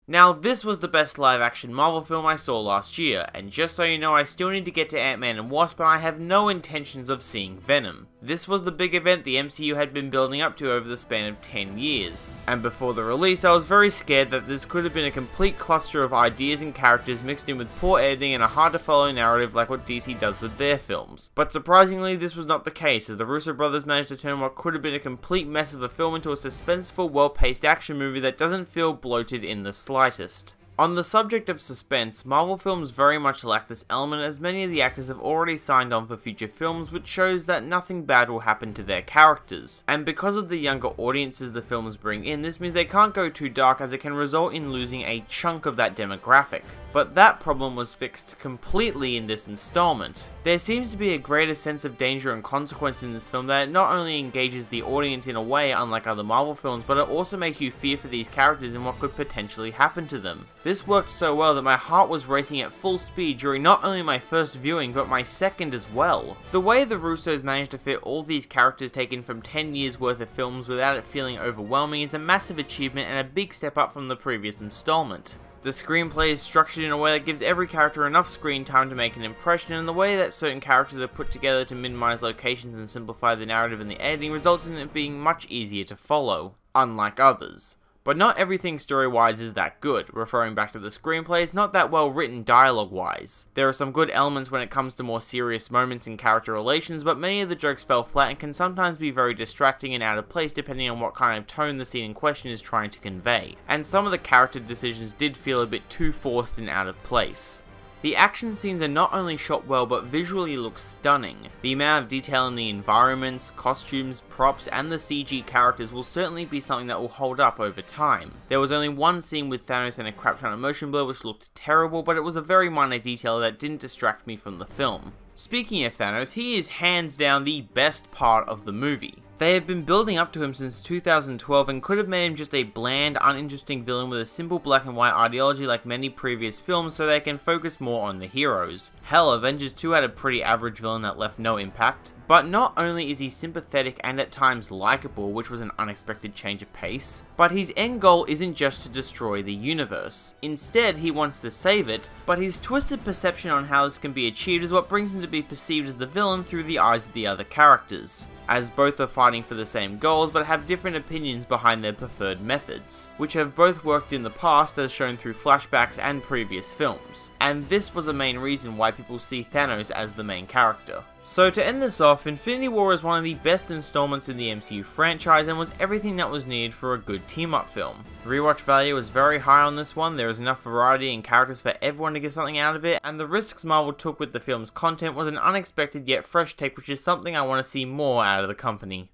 Now, this was the best live-action Marvel film I saw last year, and just so you know, I still need to get to Ant-Man and Wasp, and I have no intentions of seeing Venom. This was the big event the MCU had been building up to over the span of 10 years, and before the release I was very scared that this could have been a complete cluster of ideas and characters mixed in with poor editing and a hard to follow narrative like what DC does with their films. But surprisingly, this was not the case, as the Russo brothers managed to turn what could have been a complete mess of a film into a suspenseful, well-paced action movie that doesn't feel bloated in the slightest. On the subject of suspense, Marvel films very much lack this element, as many of the actors have already signed on for future films, which shows that nothing bad will happen to their characters. And because of the younger audiences the films bring in, this means they can't go too dark, as it can result in losing a chunk of that demographic. But that problem was fixed completely in this installment. There seems to be a greater sense of danger and consequence in this film that it not only engages the audience in a way unlike other Marvel films, but it also makes you fear for these characters and what could potentially happen to them. This worked so well that my heart was racing at full speed during not only my first viewing, but my second as well. The way the Russos managed to fit all these characters taken from 10 years worth of films without it feeling overwhelming is a massive achievement and a big step up from the previous installment. The screenplay is structured in a way that gives every character enough screen time to make an impression, and the way that certain characters are put together to minimize locations and simplify the narrative and the editing results in it being much easier to follow, unlike others. But not everything story-wise is that good. Referring back to the screenplay, it's not that well written dialogue-wise. There are some good elements when it comes to more serious moments in character relations, but many of the jokes fell flat and can sometimes be very distracting and out of place depending on what kind of tone the scene in question is trying to convey. And some of the character decisions did feel a bit too forced and out of place. The action scenes are not only shot well, but visually look stunning. The amount of detail in the environments, costumes, props, and the CG characters will certainly be something that will hold up over time. There was only one scene with Thanos and a crap ton of motion blur which looked terrible, but it was a very minor detail that didn't distract me from the film. Speaking of Thanos, he is hands down the best part of the movie. They have been building up to him since 2012 and could have made him just a bland, uninteresting villain with a simple black and white ideology like many previous films so they can focus more on the heroes. Hell, Avengers 2 had a pretty average villain that left no impact. But not only is he sympathetic and at times likable, which was an unexpected change of pace, but his end goal isn't just to destroy the universe. Instead, he wants to save it, but his twisted perception on how this can be achieved is what brings him to be perceived as the villain through the eyes of the other characters, as both are fighting for the same goals but have different opinions behind their preferred methods, which have both worked in the past as shown through flashbacks and previous films. And this was a main reason why people see Thanos as the main character. So to end this off, Infinity War is one of the best installments in the MCU franchise and was everything that was needed for a good team-up film. Rewatch value is very high on this one, there is enough variety and characters for everyone to get something out of it, and the risks Marvel took with the film's content was an unexpected yet fresh take, which is something I want to see more out of the company.